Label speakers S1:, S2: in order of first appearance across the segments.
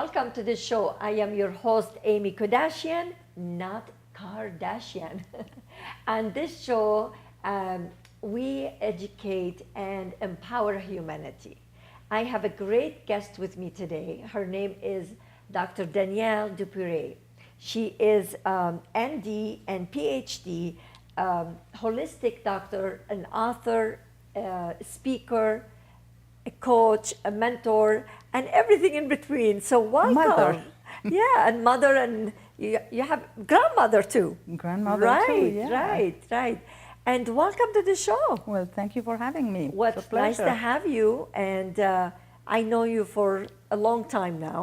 S1: welcome to the show. I am your host, Amy Kardashian, not Kardashian. And this show, we educate and empower humanity. I have a great guest with me today. Her name is Dr. Danielle Duperret. She is ND and PhD, holistic doctor, an author, speaker, a coach, a mentor, and everything in between. So welcome.
S2: Mother.
S1: Yeah, and mother, and you have grandmother too.
S2: Grandmother too, yeah.
S1: Right. And welcome to the show.
S2: Well, thank you for having me.
S1: Well,
S2: It's a
S1: it's nice to
S2: pleasure.
S1: have you, and I know you for a long time now.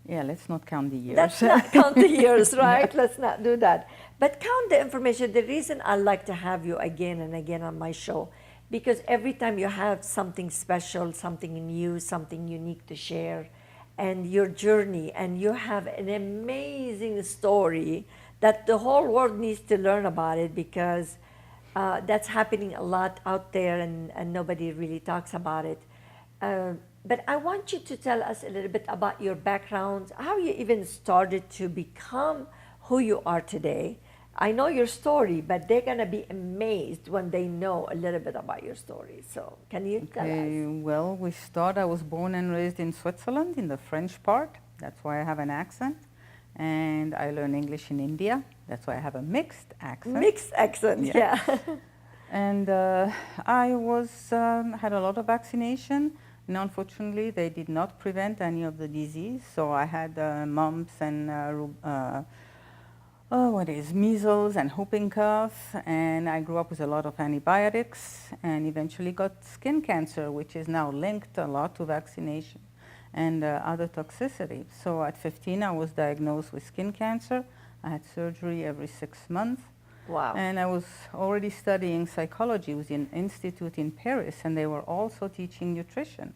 S2: Yeah, let's not count the years.
S1: Let's not count the years, right? Let's not do that. But count the information. The reason I like to have you again and again on my show, because every time you have something special, something new, something unique to share, and your journey, and you have an amazing story that the whole world needs to learn about it, because that's happening a lot out there, and nobody really talks about it. But I want you to tell us a little bit about your background, how you even started to become who you are today. I know your story, but they're going to be amazed when they know a little bit about your story. So can you tell us?
S2: Well, I was born and raised in Switzerland, in the French part. That's why I have an accent. And I learned English in India. That's why I have a mixed accent.
S1: Mixed accent, yeah.
S2: And I had a lot of vaccination. And unfortunately, they did not prevent any of the disease. So I had mumps and measles and whooping cough. And I grew up with a lot of antibiotics and eventually got skin cancer, which is now linked a lot to vaccination and other toxicity. So at 15, I was diagnosed with skin cancer. I had surgery every 6 months.
S1: Wow.
S2: And I was already studying psychology with an institute in Paris, and they were also teaching nutrition.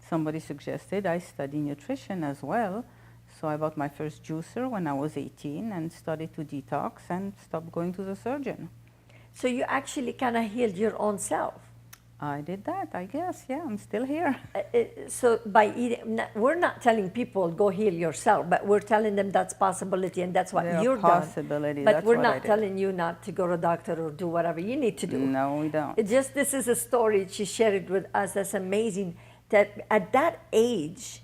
S2: Somebody suggested I study nutrition as well. So I bought my first juicer when I was 18 and started to detox and stopped going to the surgeon.
S1: So you actually kind of healed your own self.
S2: I did that, I guess. Yeah, I'm still here.
S1: So by eating, we're not telling people go heal yourself, but we're telling them that's possibility, and that's what you're
S2: possibility.
S1: done. But
S2: that's
S1: we're
S2: what
S1: not telling you not to go to a doctor or do whatever you need to do.
S2: No, we don't.
S1: This is a story she shared it with us. That's amazing. That at that age,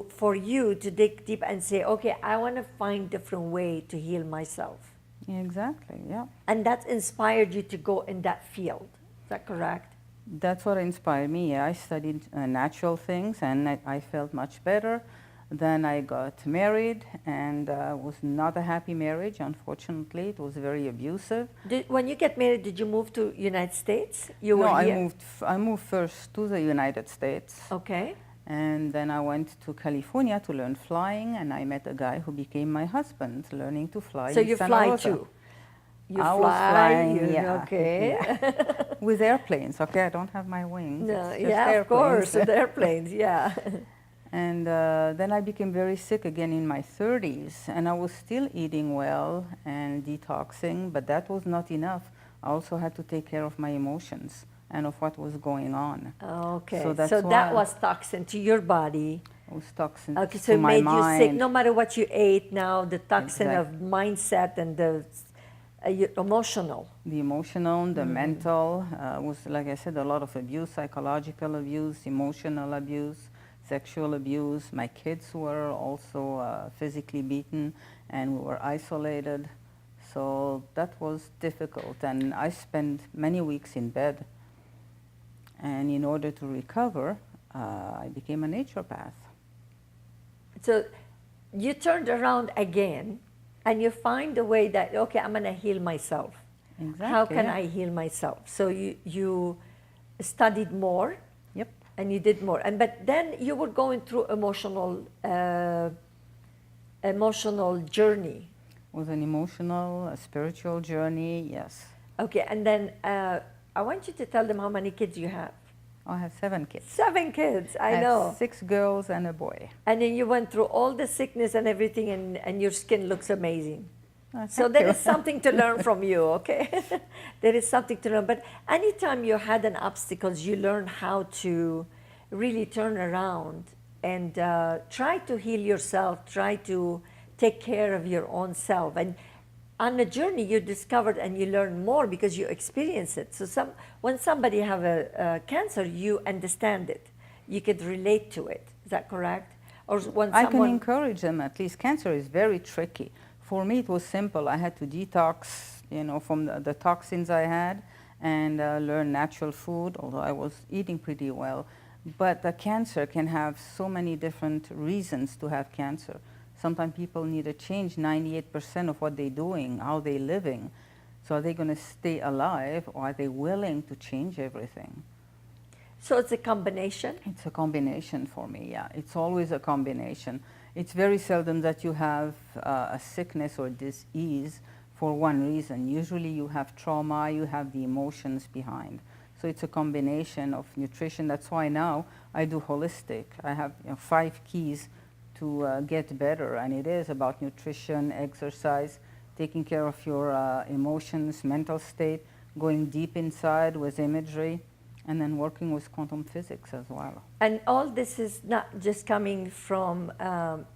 S1: for you to dig deep and say, okay, I want to find different way to heal myself.
S2: Exactly. Yeah.
S1: And that inspired you to go in that field. Is that correct?
S2: That's what inspired me. I studied natural things, and I felt much better. Then I got married, and was not a happy marriage, unfortunately. It was very abusive.
S1: When you get married, did you move to United States? You were here?
S2: I moved first to the United States.
S1: Okay.
S2: And then I went to California to learn flying, and I met a guy who became my husband, learning to fly.
S1: So
S2: in
S1: you
S2: Santa
S1: fly
S2: Rosa.
S1: too? You
S2: I
S1: fly,
S2: was flying, yeah.
S1: Okay.
S2: Yeah. With airplanes, okay? I don't have my wings.
S1: No,
S2: it's just
S1: yeah,
S2: airplanes.
S1: of course, with airplanes, yeah.
S2: And then I became very sick again in my 30s, and I was still eating well and detoxing, but that was not enough. I also had to take care of my emotions and of what was going on.
S1: Okay,
S2: so
S1: that was toxin to your body.
S2: It was toxin
S1: Okay, so
S2: to
S1: it
S2: my
S1: made
S2: mind.
S1: you sick, no matter what you ate now, the toxin of
S2: Exactly.
S1: mindset and the emotional.
S2: The emotional, the mental, was, like I said, a lot of abuse, psychological abuse, emotional abuse, sexual abuse. My kids were also physically beaten, and we were isolated. So that was difficult, and I spent many weeks in bed. And in order to recover, I became a naturopath.
S1: So you turned around again, and you find a way that, okay, I'm going to heal myself.
S2: Exactly.
S1: How can
S2: yeah.
S1: I heal myself? So you studied more.
S2: Yep.
S1: And you did more. But then you were going through emotional journey.
S2: It was an emotional, a spiritual journey, yes.
S1: Okay, and then I want you to tell them how many kids you have.
S2: I have 7 kids.
S1: 7 kids, I
S2: have
S1: know.
S2: 6 girls and a boy.
S1: And then you went through all the sickness and everything, and your skin looks amazing. So
S2: Thank
S1: there
S2: you.
S1: is something to learn from you, okay? There is something to learn. But anytime you had an obstacles, you learn how to really turn around and try to heal yourself, try to take care of your own self. And on the journey, you discovered and you learn more because you experience it. So when somebody have a cancer, you understand it. You could relate to it. Is that correct? Or when
S2: I can encourage them at least. Cancer is very tricky. For me, it was simple. I had to detox, from the toxins I had and learn natural food, although I was eating pretty well. But the cancer can have so many different reasons to have cancer. Sometimes people need to change 98% of what they're doing, how they're living. So are they going to stay alive, or are they willing to change everything?
S1: So it's a combination?
S2: It's a combination for me, yeah. It's always a combination. It's very seldom that you have a sickness or disease for one reason. Usually you have trauma, you have the emotions behind. So it's a combination of nutrition. That's why now I do holistic. I have 5 keys to get better, and it is about nutrition, exercise, taking care of your emotions, mental state, going deep inside with imagery, and then working with quantum physics as well.
S1: And all this is not just coming from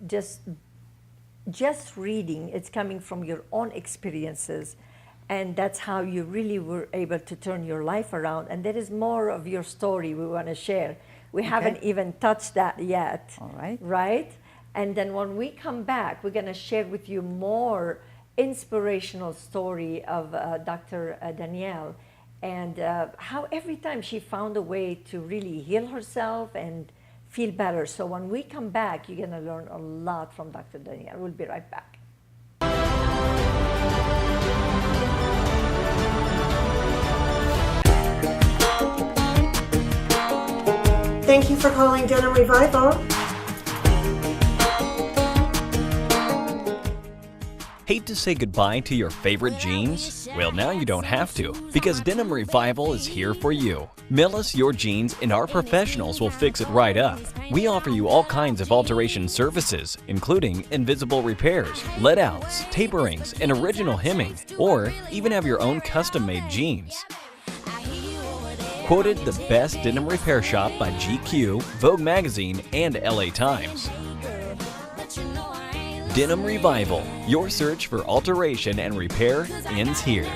S1: just reading, it's coming from your own experiences, and that's how you really were able to turn your life around. And there is more of your story we want to share. We haven't even touched that yet.
S2: All right.
S1: Right? And then when we come back, we're going to share with you more inspirational story of Dr. Danielle, and how every time she found a way to really heal herself and feel better. So when we come back, you're going to learn a lot from Dr. Danielle. We'll be right back.
S3: Thank you for calling Denim Revival.
S4: Hate to say goodbye to your favorite jeans? Well, now you don't have to, because Denim Revival is here for you. Mail us your jeans and our professionals will fix it right up. We offer you all kinds of alteration services, including invisible repairs, let-outs, taperings, and original hemming, or even have your own custom-made jeans. Quoted the best denim repair shop by GQ, Vogue Magazine, and LA Times. Denim Revival, your search for alteration and repair ends here.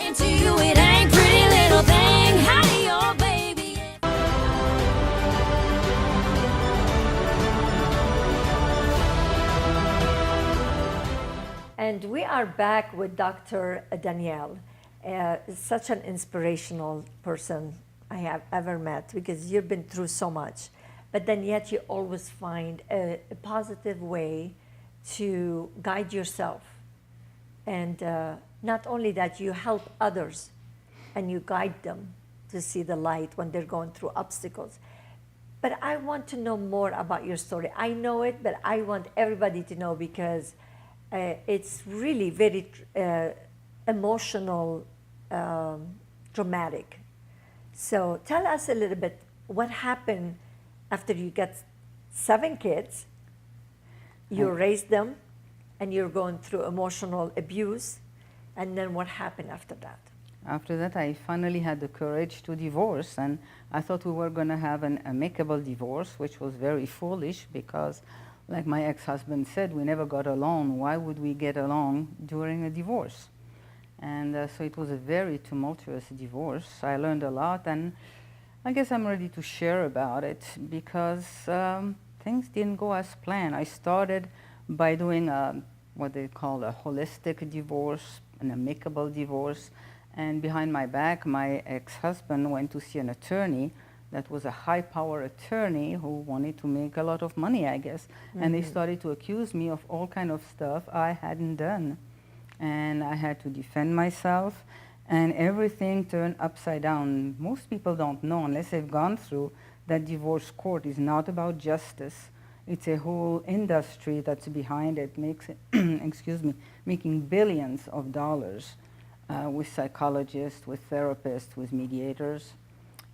S5: And to you it ain't pretty little thing, howdy your baby.
S1: And we are back with Dr. Danielle. Such an inspirational person I have ever met, because you've been through so much. But then yet you always find a positive way to guide yourself. And not only that, you help others and you guide them to see the light when they're going through obstacles. But I want to know more about your story. I know it, but I want everybody to know, because it's really very emotional, dramatic. So tell us a little bit what happened after you got 7 kids. You raised them, and you're going through emotional abuse, and then what happened after that?
S2: After that, I finally had the courage to divorce, and I thought we were going to have an amicable divorce, which was very foolish because, like my ex-husband said, we never got along. Why would we get along during a divorce? And so it was a very tumultuous divorce. I learned a lot, and I guess I'm ready to share about it because things didn't go as planned. I started by doing what they call a holistic divorce, an amicable divorce, and behind my back, my ex-husband went to see an attorney that was a high-power attorney who wanted to make a lot of money, I guess. And they started to accuse me of all kind of stuff I hadn't done. And I had to defend myself, and everything turned upside down. Most people don't know, unless they've gone through, that divorce court is not about justice. It's a whole industry that's behind it, makes it excuse me, making billions of dollars with psychologists, with therapists, with mediators.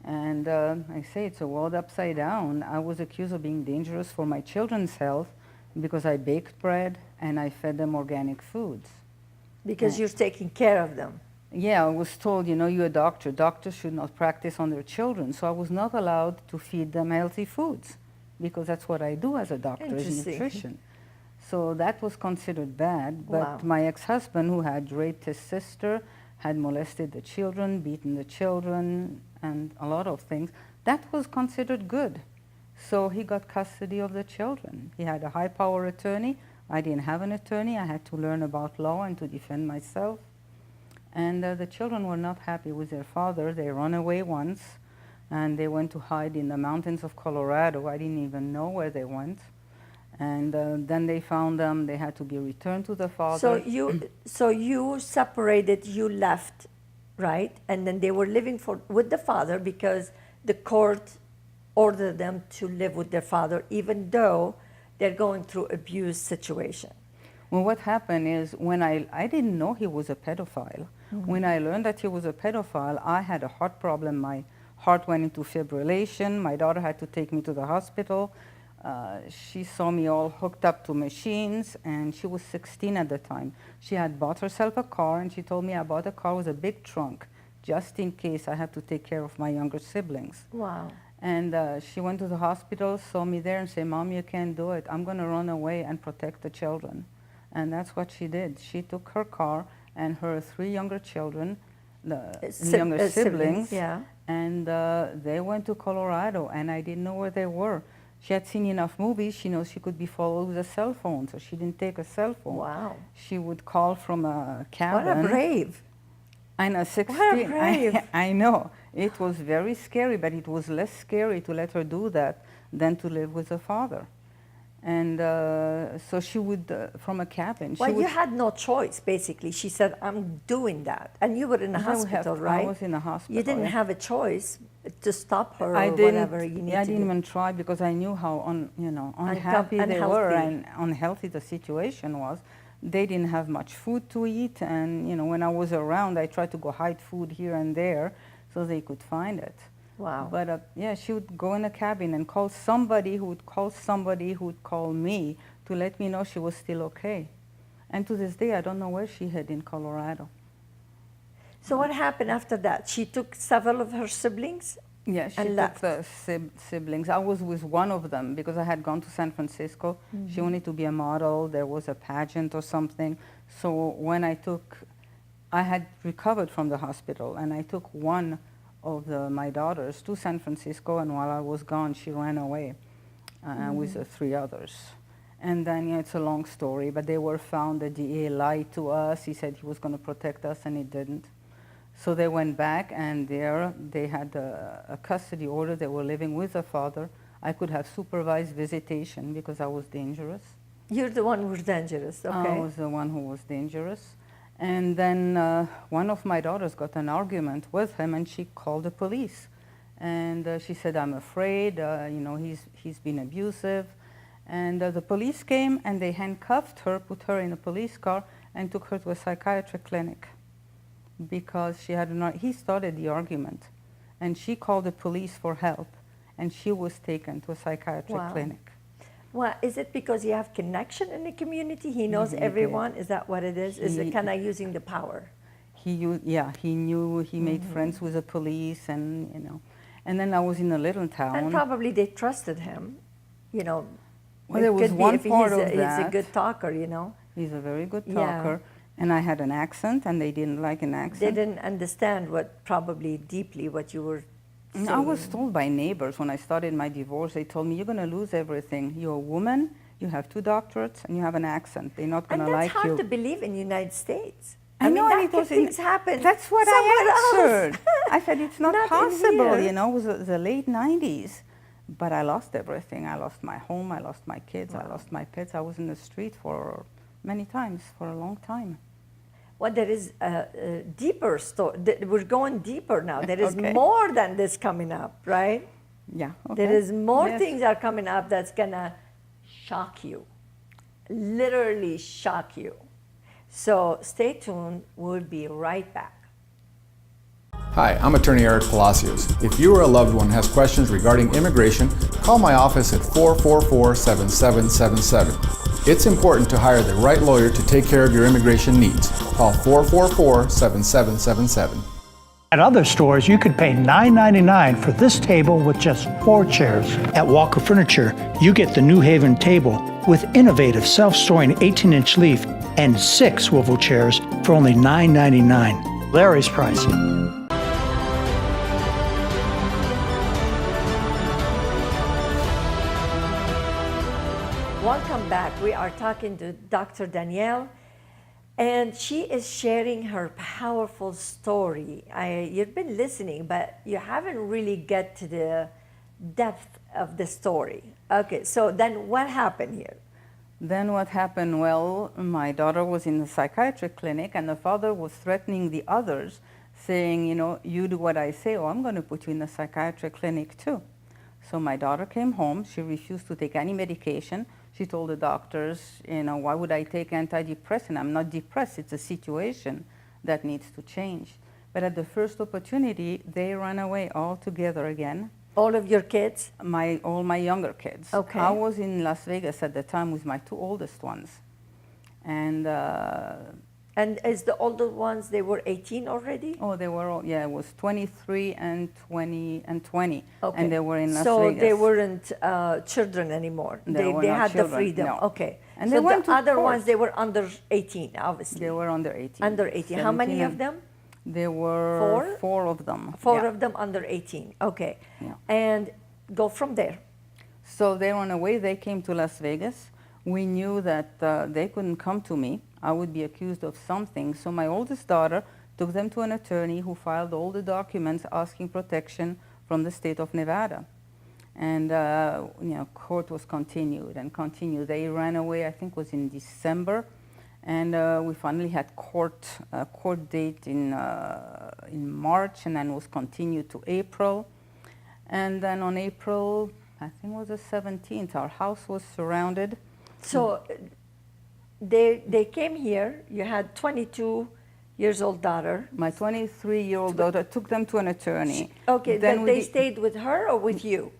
S2: And I say it's a world upside down. I was accused of being dangerous for my children's health because I baked bread and I fed them organic foods.
S1: Because you're taking care of them.
S2: Yeah, I was told, you're a doctor. Doctors should not practice on their children. So I was not allowed to feed them healthy foods. because that's what I do as a doctor, is
S1: Interesting.
S2: nutrition. So that was considered bad. But
S1: Wow.
S2: my ex-husband, who had raped his sister, had molested the children, beaten the children, and a lot of things, that was considered good. So he got custody of the children. He had a high power attorney. I didn't have an attorney. I had to learn about law and to defend myself. And the children were not happy with their father. They ran away once, and they went to hide in the mountains of Colorado. I didn't even know where they went. And then they found them. They had to be returned to the father.
S1: So you separated, you left, right? And then they were living with the father because the court ordered them to live with their father, even though they're going through abuse situation.
S2: Well, what happened is when I didn't know he was a pedophile. When I learned that he was a pedophile, I had a heart problem. My heart went into fibrillation. My daughter had to take me to the hospital. She saw me all hooked up to machines, and she was 16 at the time. She had bought herself a car, and she told me I bought a car with a big trunk, just in case I had to take care of my younger siblings.
S1: Wow.
S2: And she went to the hospital, saw me there, and said, "Mom, you can't do it. I'm going to run away and protect the children." And that's what she did. She took her car and her 3 younger children, the younger siblings,
S1: yeah.
S2: and they went to Colorado, and I didn't know where they were. She had seen enough movies. She knows she could be followed with a cell phone, so she didn't take a cell phone.
S1: Wow.
S2: She would call from a cabin.
S1: What a brave.
S2: I know, 16.
S1: What a brave.
S2: I know. It was very scary, but it was less scary to let her do that than to live with her father. And so she would, from a cabin.
S1: Well, you had no choice, basically. She said, "I'm doing that." And you were in the hospital, right?
S2: I was in the hospital.
S1: You didn't have a choice to stop her
S2: I
S1: or
S2: didn't,
S1: whatever you need
S2: I
S1: to
S2: didn't
S1: do.
S2: even try because I knew how unhappy they were and unhealthy the situation was. They didn't have much food to eat, and when I was around, I tried to go hide food here and there so they could find it.
S1: Wow.
S2: But yeah, she would go in a cabin and call somebody who would call somebody who would call me to let me know she was still okay. And to this day, I don't know where she hid in Colorado.
S1: So what happened after that? She took several of her siblings?
S2: Yeah, she
S1: And
S2: took
S1: left.
S2: the siblings. I was with one of them because I had gone to San Francisco. She wanted to be a model. There was a pageant or something. So when I had recovered from the hospital, and I took one of my daughters to San Francisco, and while I was gone, she ran away with the 3 others. And then, it's a long story, but they were found. The DA lied to us. He said he was going to protect us, and he didn't. So they went back, and there they had a custody order. They were living with the father. I could have supervised visitation because I was dangerous.
S1: You're the one who was dangerous, okay?
S2: I was the one who was dangerous. And then one of my daughters got an argument with him, and she called the police. And she said, "I'm afraid, he's been abusive." And the police came, and they handcuffed her, put her in a police car, and took her to a psychiatric clinic because he started the argument. And she called the police for help, and she was taken to a psychiatric
S1: Wow.
S2: clinic.
S1: Well, is it because you have connection in the community? He knows
S2: He
S1: everyone? Is that what it is? Is it
S2: He-
S1: kind of using the power?
S2: He knew, he made friends with the police, and and then I was in a little town.
S1: And probably they trusted him,
S2: Well,
S1: It
S2: there was
S1: could be
S2: one
S1: if
S2: part of
S1: he's a
S2: that.
S1: good talker,
S2: He's a very good
S1: Yeah.
S2: talker, and I had an accent, and they didn't like an
S1: They
S2: accent.
S1: didn't understand probably deeply what you were saying.
S2: I was told by neighbors when I started my divorce, they told me, "You're going to lose everything. You're a woman, you have 2 doctorates, and you have an accent. They're not going
S1: And
S2: to
S1: that's
S2: like
S1: hard
S2: you."
S1: to believe in the United States.
S2: I know,
S1: mean,
S2: and it was
S1: things happen.
S2: That's what
S1: somewhere
S2: I answered.
S1: else.
S2: I said, "It's not,
S1: Not in
S2: possible,
S1: here."
S2: It was the late 90s. But I lost everything. I lost my home, I lost my kids, I lost my pets. I was in the street for many times, for a long time.
S1: Well, there is a deeper story. We're going deeper now. There is
S2: Okay.
S1: more than this coming up, right?
S2: Yeah, okay.
S1: There is more
S2: Yes.
S1: things are coming up that's gonna shock you, literally shock you. So stay tuned. We'll be right back.
S6: Hi, I'm attorney Eric Palacios. If you or a loved one has questions regarding immigration, call my office at 444-7777. It's important to hire the right lawyer to take care of your immigration needs. Call 444-7777.
S7: At other stores, you could pay $9.99 for this table with just 4 chairs. At Walker Furniture, you get the New Haven table with innovative self-storing 18-inch leaf and 6 swivel chairs for only $9.99. Larry's pricing.
S1: Welcome back. We are talking to Dr. Danielle, and she is sharing her powerful story. You've been listening, but you haven't really get to the depth of the story. Okay, so then what happened here?
S2: Then what happened? Well, my daughter was in the psychiatric clinic, and the father was threatening the others, saying, you know, you do what I say, or I'm going to put you in the psychiatric clinic too. So my daughter came home. She refused to take any medication. She told the doctors, you know, why would I take antidepressant? I'm not depressed. It's a situation that needs to change. But at the first opportunity, they ran away all together again.
S1: All of your kids?
S2: All my younger kids.
S1: Okay.
S2: I was in Las Vegas at the time with my 2 oldest ones.
S1: And as the older ones, they were 18 already?
S2: Oh, they were all, yeah, it was 23 and 20 and 20.
S1: Okay.
S2: And they were in Las
S1: so
S2: Vegas.
S1: So they weren't children anymore.
S2: They were
S1: they
S2: not
S1: had
S2: children,
S1: the freedom.
S2: no.
S1: Okay.
S2: And
S1: so
S2: they went
S1: the
S2: to
S1: other
S2: court.
S1: ones, they were under 18, obviously.
S2: They were under 18.
S1: Under 18. How many
S2: 17
S1: of them?
S2: There were 4 of them.
S1: 4
S2: yeah.
S1: of them under 18. Okay.
S2: Yeah.
S1: And go from there.
S2: So they ran away. They came to Las Vegas. We knew that they couldn't come to me. I would be accused of something. So my oldest daughter took them to an attorney who filed all the documents asking protection from the state of Nevada. And you know, court was continued and continued. They ran away, I think it was in December. And we finally had court date in March, and then was continued to April. And then on April, I think it was the 17th, our house was surrounded.
S1: So they came here. You had 22 years old daughter.
S2: My 23-year-old daughter took them to an attorney.
S1: Okay, then
S2: we
S1: they stayed with her or with you?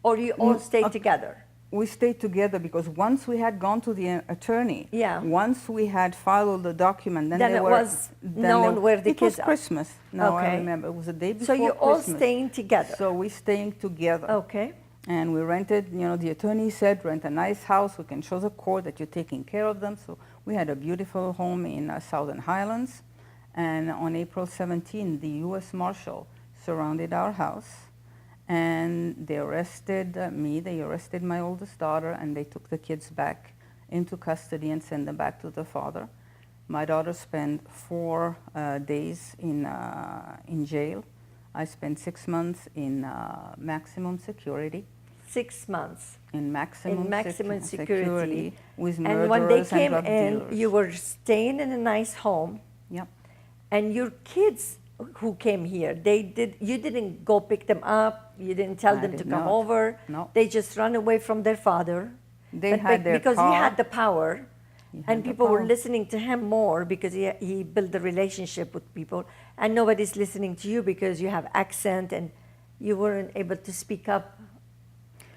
S1: Or you all stayed together?
S2: We stayed together because once we had gone to the attorney,
S1: Yeah.
S2: once we had filed the document, then
S1: it was known where the kids
S2: It was
S1: are.
S2: Christmas. No,
S1: Okay.
S2: I remember. It was the day
S1: So
S2: before
S1: you're all
S2: Christmas.
S1: staying together?
S2: So we staying together.
S1: Okay.
S2: And we rented, you know, the attorney said, rent a nice house. We can show the court that you're taking care of them. So we had a beautiful home in Southern Highlands. And on April 17, the U.S. Marshal surrounded our house. And they arrested me, they arrested my oldest daughter, and they took the kids back into custody and sent them back to the father. My daughter spent 4 days in jail. I spent 6 months in maximum security.
S1: 6 months.
S2: In maximum security with murderers
S1: and when they
S2: and
S1: came
S2: drug
S1: in,
S2: dealers.
S1: you were staying in a nice home.
S2: Yep.
S1: And your kids who came here, you didn't go pick them up, you didn't tell
S2: I
S1: them to
S2: did
S1: come
S2: not.
S1: over.
S2: No.
S1: They just ran away from their father.
S2: They
S1: But
S2: had their
S1: because
S2: car.
S1: he had the power,
S2: He had
S1: and
S2: the
S1: people were
S2: power.
S1: listening to him more because he built the relationship with people, and nobody's listening to you because you have accent and you weren't able to speak up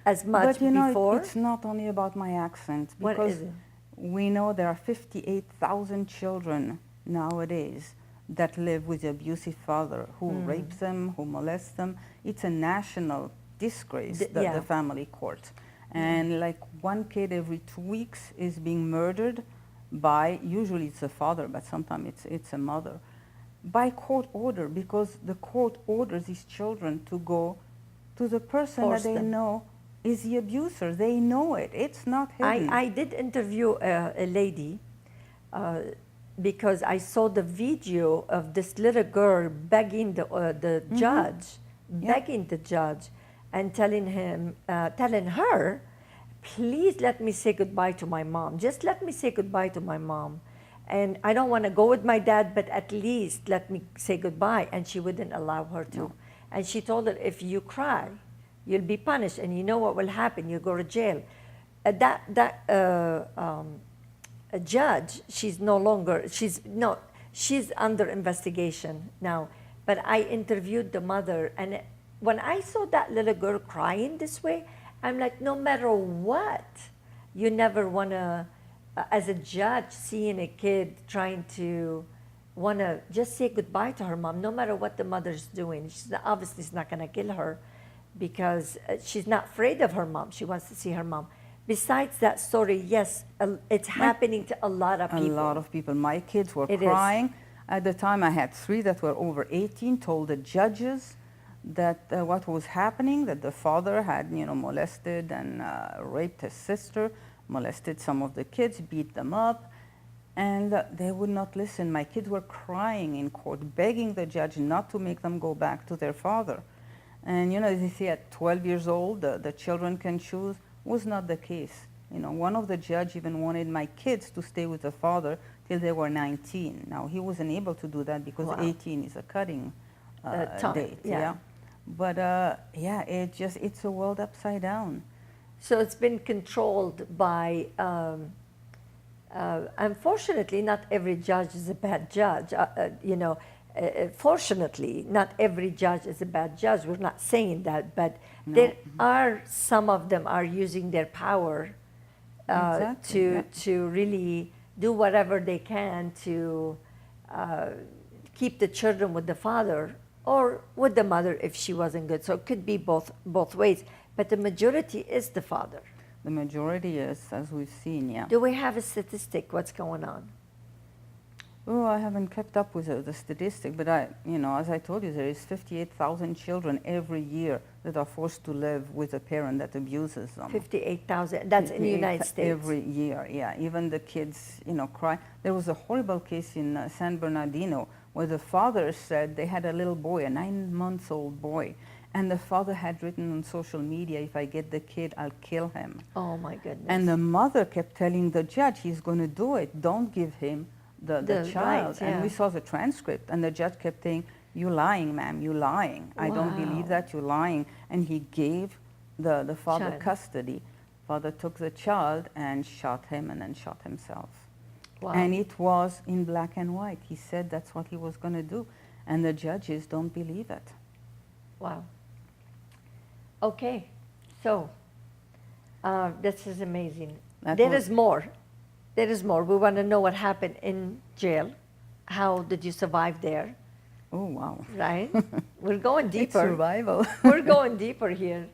S1: as much
S2: But you know,
S1: before.
S2: it's not only about my accent,
S1: What
S2: because
S1: is it?
S2: we know there are 58,000 children nowadays that live with an abusive father who rapes them, who molests them. It's a national disgrace,
S1: yeah.
S2: the family court. And like 1 kid every 2 weeks is being murdered by, usually it's a father, but sometimes it's a mother, by court order, because the court orders these children to go to the person
S1: Force
S2: that they
S1: them.
S2: know is the abuser. They know it. It's not hidden.
S1: I did interview a lady because I saw the video of this little girl begging the judge, begging the judge, and telling her, please let me say goodbye to my mom. Just let me say goodbye to my mom. And I don't want to go with my dad, but at least let me say goodbye. And she wouldn't allow her to.
S2: No.
S1: And she told her, if you cry, you'll be punished, and you know what will happen. You go to jail. A judge, she's under investigation now. But I interviewed the mother, and when I saw that little girl crying this way, I'm like, no matter what, you never want to, as a judge, seeing a kid trying to want to just say goodbye to her mom, no matter what the mother's doing. She's not, obviously is not going to kill her because she's not afraid of her mom. She wants to see her mom. Besides that story, yes, it's happening to a lot of
S2: A
S1: people.
S2: lot of people. My kids were
S1: It is.
S2: crying. At the time, I had 3 that were over 18, told the judges that what was happening, that the father had, molested and raped his sister, molested some of the kids, beat them up, and they would not listen. My kids were crying in court, begging the judge not to make them go back to their father. And, they say at 12 years old, the children can choose. Was not the case. One of the judge even wanted my kids to stay with the father till they were 19. Now, he wasn't able to do that because
S1: Wow.
S2: 18 is a cutting
S1: Time,
S2: date.
S1: yeah.
S2: But it's a world upside down.
S1: So it's been controlled by, unfortunately, not every judge is a bad judge. Fortunately, not every judge is a bad judge. We're not saying that, but there are some of them are using their power
S2: Exactly,
S1: to really do whatever they can to keep the children with the father or with the mother if she wasn't good. So it could be both ways. But the majority is the father.
S2: The majority is, as we've seen, yeah.
S1: Do we have a statistic? What's going on?
S2: Oh, I haven't kept up with the statistic, but as I told you, there is 58,000 children every year that are forced to live with a parent that abuses them.
S1: 58,000. That's in the United States.
S2: Every year, yeah. Even the kids, cry. There was a horrible case in San Bernardino where the father said they had a little boy, a 9-month-old boy, and the father had written on social media, if I get the kid, I'll kill him.
S1: Oh my goodness.
S2: And the mother kept telling the judge, he's going to do it. Don't give him the child.
S1: right, yeah.
S2: And we saw the transcript, and the judge kept saying, "You lying, ma'am, you lying. I don't believe
S1: Wow.
S2: that, you're lying." And he gave the father
S1: Child.
S2: custody. Father took the child and shot him and then shot himself.
S1: Wow.
S2: And it was in black and white. He said that's what he was going to do. And the judges don't believe it.
S1: Wow. Okay, so this is amazing.
S2: That
S1: There
S2: was-
S1: is more. There is more. We want to know what happened in jail. How did you survive there?
S2: Oh, wow.
S1: Right? We're going
S2: It's
S1: deeper.
S2: survival.
S1: We're going deeper here,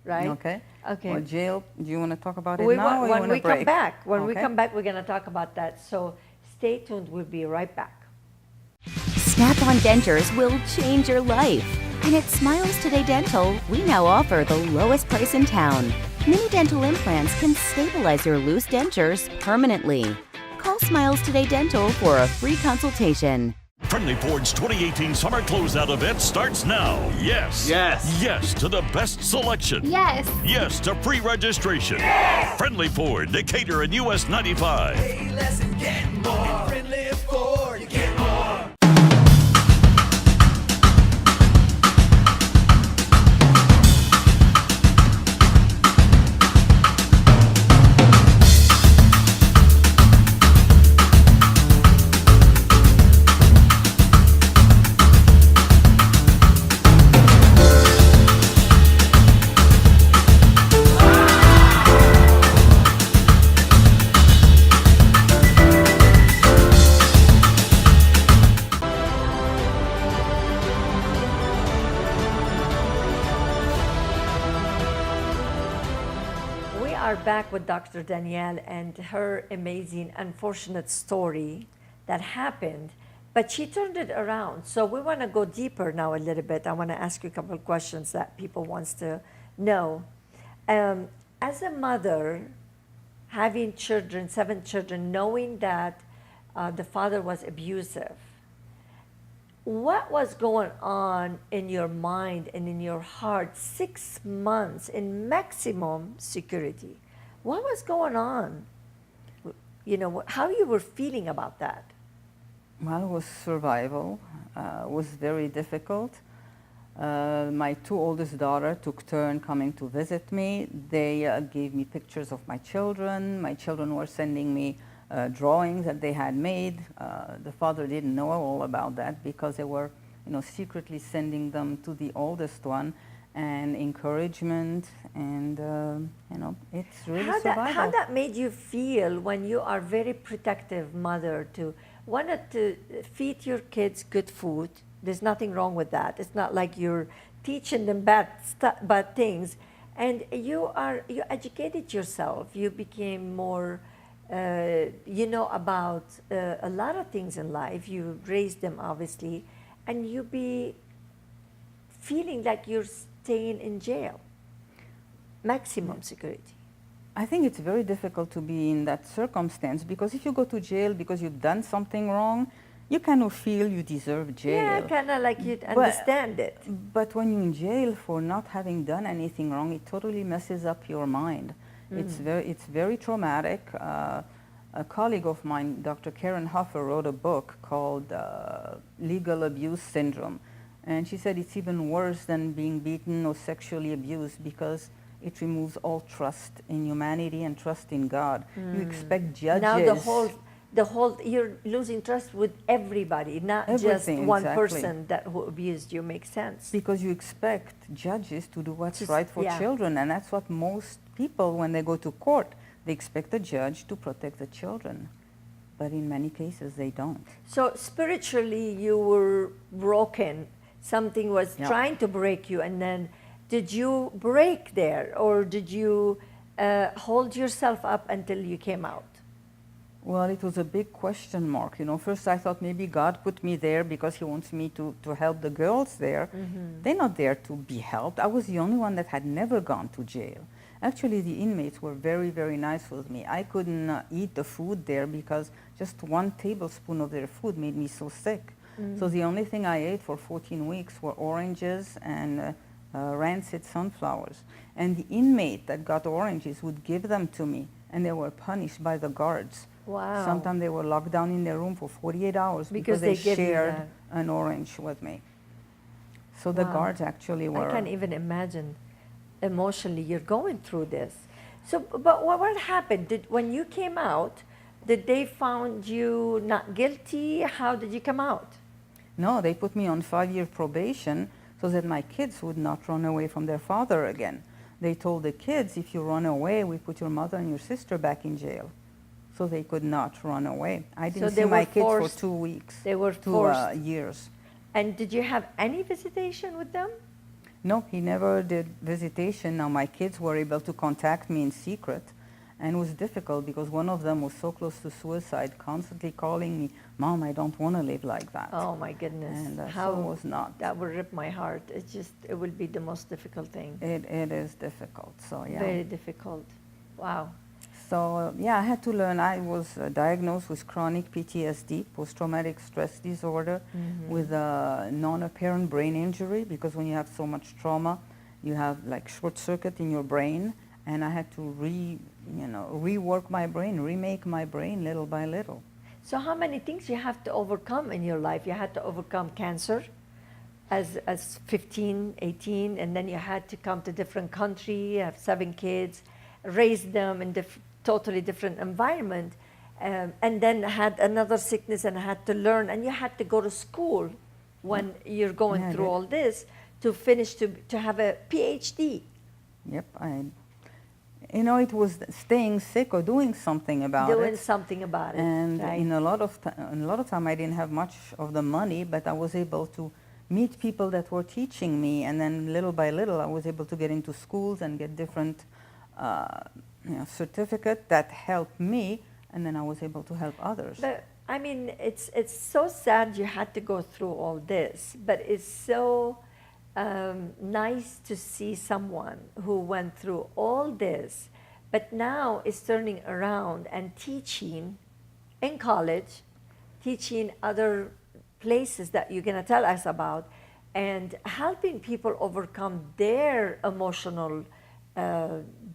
S1: right?
S2: Okay.
S1: Okay.
S2: Well, jail, do you want to talk about it
S1: We
S2: now
S1: want,
S2: or you
S1: when
S2: want
S1: we
S2: to break?
S1: come back, when we
S2: Okay.
S1: come back, we're going to talk about that. So stay tuned. We'll be right back.
S8: Snap-on dentures will change your life. And at Smiles Today Dental, we now offer the lowest price in town. Mini dental implants can stabilize your loose dentures permanently. Call Smiles Today Dental for a free consultation.
S9: Friendly Ford's 2018 summer closeout event starts now. Yes.
S10: Yes.
S9: Yes to the best selection.
S5: Yes.
S9: Yes to free registration. Friendly Ford, Decatur and US 95.
S10: Pay less and get more. Friendly Ford, you get more.
S1: We are back with Dr. Danielle and her amazing, unfortunate story that happened, but she turned it around. So we want to go deeper now a little bit. I want to ask you a couple of questions that people wants to know. As a mother, having children, 7 children, knowing that the father was abusive, what was going on in your mind and in your heart 6 months in maximum security? What was going on? How you were feeling about that?
S2: Well, it was survival. It was very difficult. My 2 oldest daughters took turn coming to visit me. They gave me pictures of my children. My children were sending me drawings that they had made. The father didn't know all about that because they were, secretly sending them to the oldest one, and encouragement, and it's really survival.
S1: How that made you feel when you are very protective mother to wanted to feed your kids good food. There's nothing wrong with that. It's not like you're teaching them bad things. And you educated yourself. You became more, you know about a lot of things in life. You raised them, obviously, and you be feeling like you're staying in jail, maximum security.
S2: I think it's very difficult to be in that circumstance, because if you go to jail because you've done something wrong, you kind of feel you deserve jail.
S1: Yeah, kind of like you understand it.
S2: But when you're in jail for not having done anything wrong, it totally messes up your mind. It's very traumatic. A colleague of mine, Dr. Karen Hoffer, wrote a book called Legal Abuse Syndrome. And she said it's even worse than being beaten or sexually abused, because it removes all trust in humanity and trust in God. You expect judges.
S1: Now the whole you're losing trust with everybody, not just one person who abused you. Makes sense.
S2: Because you expect judges to do what's right for children, and that's what most people, when they go to court, they expect a judge to protect the children. But in many cases, they don't.
S1: So spiritually, you were broken. Something was trying to break you, and then did you break there, or did you hold yourself up until you came out?
S2: Well, it was a big question mark. You know, first I thought maybe God put me there because he wants me to help the girls there. They're not there to be helped. I was the only one that had never gone to jail. Actually, the inmates were very, very nice with me. I couldn't eat the food there because just 1 tablespoon of their food made me so sick. So the only thing I ate for 14 weeks were oranges and rancid sunflowers. And the inmate that got oranges would give them to me, and they were punished by the guards.
S1: Wow.
S2: Sometimes they were locked down in their room for 48 hours because they shared an orange with me. So the guards actually were...
S1: I can't even imagine emotionally you're going through this. So, but what happened? When you came out, did they found you not guilty? How did you come out?
S2: No, they put me on 5-year probation so that my kids would not run away from their father again. They told the kids, if you run away, we put your mother and your sister back in jail. So they could not run away. I didn't see my kids for 2 weeks.
S1: They were forced.
S2: 2 years.
S1: And did you have any visitation with them?
S2: No, he never did visitation. Now my kids were able to contact me in secret, and it was difficult because one of them was so close to suicide, constantly calling me, "Mom, I don't want to live like that."
S1: Oh my goodness!
S2: And
S1: How
S2: so it was not.
S1: That would rip my heart. It would be the most difficult thing.
S2: It is difficult. So yeah.
S1: Very difficult. Wow.
S2: So yeah, I had to learn. I was diagnosed with chronic PTSD, post-traumatic stress disorder, with a non-apparent brain injury, because when you have so much trauma, you have like short circuit in your brain, and I had to rework my brain, remake my brain little by little.
S1: So how many things you have to overcome in your life? You had to overcome cancer as 15, 18, and then you had to come to different country, have 7 kids, raise them in totally different environment, and then had another sickness and had to learn, and you had to go to school when you're going through all this to finish to have a PhD.
S2: Yep, it was staying sick or doing something about it.
S1: Doing something about it.
S2: And
S1: right.
S2: in a lot of time, I didn't have much of the money, but I was able to meet people that were teaching me, and then little by little, I was able to get into schools and get different certificate that helped me, and then I was able to help others.
S1: But I mean, it's so sad you had to go through all this, but it's so nice to see someone who went through all this, but now is turning around and teaching in college, teaching other places that you're going to tell us about, and helping people overcome their emotional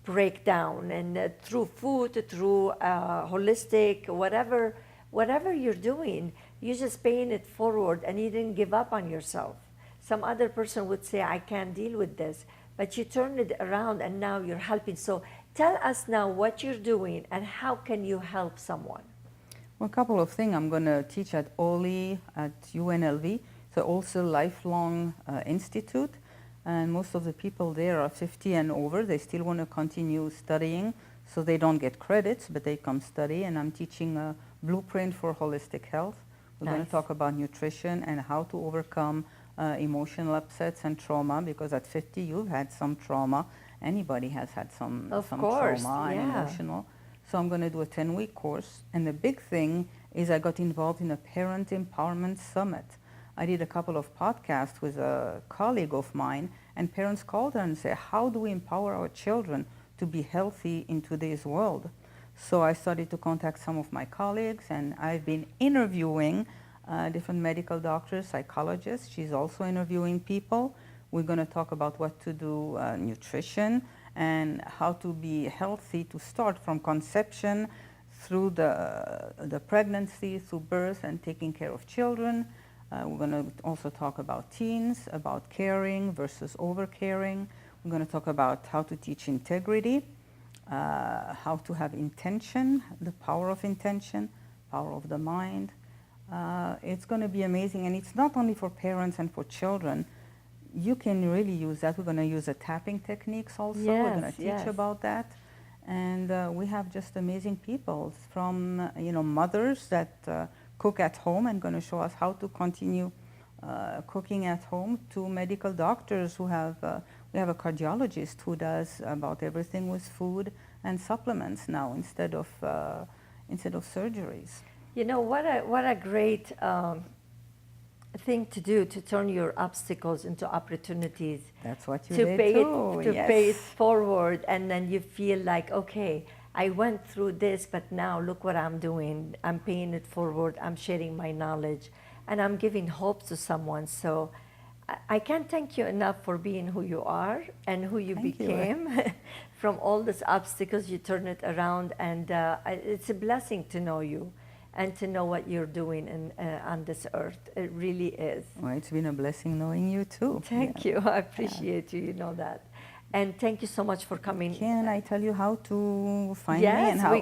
S1: breakdown, and through food, through holistic, whatever you're doing, you're just paying it forward, and you didn't give up on yourself. Some other person would say, I can't deal with this, but you turned it around and now you're helping. So tell us now what you're doing and how can you help someone?
S2: Well, a couple of things. I'm going to teach at OLI at UNLV, so also lifelong institute. And most of the people there are 50 and over. They still want to continue studying, so they don't get credits, but they come study. And I'm teaching Blueprint for Holistic Health. We're going
S1: Nice.
S2: to talk about nutrition and how to overcome emotional upsets and trauma, because at 50 you've had some trauma. Anybody has had some
S1: course,
S2: trauma and
S1: yeah.
S2: emotional. So I'm going to do a 10-week course. And the big thing is I got involved in a Parent Empowerment Summit. I did a couple of podcasts with a colleague of mine, and parents called her and said, how do we empower our children to be healthy in today's world? So I started to contact some of my colleagues, and I've been interviewing different medical doctors, psychologists. She's also interviewing people. We're going to talk about what to do, nutrition, and how to be healthy to start from conception through the pregnancy, through birth, and taking care of children. We're going to also talk about teens, about caring versus over-caring. We're going to talk about how to teach integrity, how to have intention, the power of intention, power of the mind. It's going to be amazing, and it's not only for parents and for children. You can really use that. We're going to use the tapping techniques also. We're going to teach about that. And we have just amazing people from, mothers that cook at home and going to show us how to continue cooking at home, to medical doctors who have, we have a cardiologist who does about everything with food and supplements now instead of surgeries.
S1: You know, what a great thing to do, to turn your obstacles into opportunities.
S2: That's what you
S1: to
S2: did
S1: pay
S2: too.
S1: it, to
S2: Yes.
S1: pay it forward, and then you feel like, okay, I went through this, but now look what I'm doing. I'm paying it forward. I'm sharing my knowledge, and I'm giving hope to someone. So I can't thank you enough for being who you are and who you
S2: Thank you.
S1: became. From all these obstacles, you turn it around, and it's a blessing to know you and to know what you're doing on this earth. It really is.
S2: Well, it's been a blessing knowing you too.
S1: Thank you. I appreciate you. You know that. And thank you so much for coming.
S2: Can I tell you how to find me and
S1: Yes,
S2: how?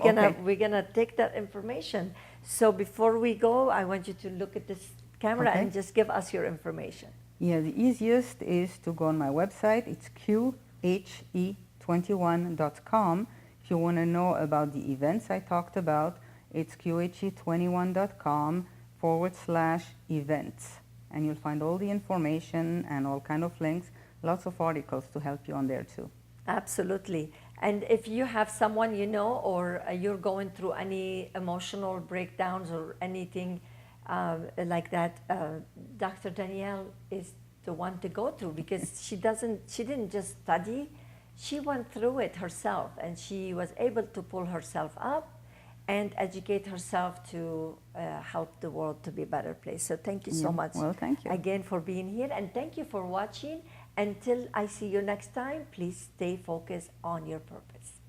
S1: we're gonna take that information. So before we go, I want you to look at this camera
S2: Okay.
S1: and just give us your information.
S2: Yeah, the easiest is to go on my website. It's QHE21.com. If you want to know about the events I talked about, it's QHE21.com/events. And you'll find all the information and all kind of links, lots of articles to help you on there too.
S1: Absolutely. And if you have someone you know, or you're going through any emotional breakdowns or anything like that, Dr. Danielle is the one to go to, because she didn't just study, she went through it herself, and she was able to pull herself up and educate herself to help the world to be a better place. So thank you so much
S2: Well, thank you.
S1: again for being here, and thank you for watching. Until I see you next time, please stay focused on your purpose.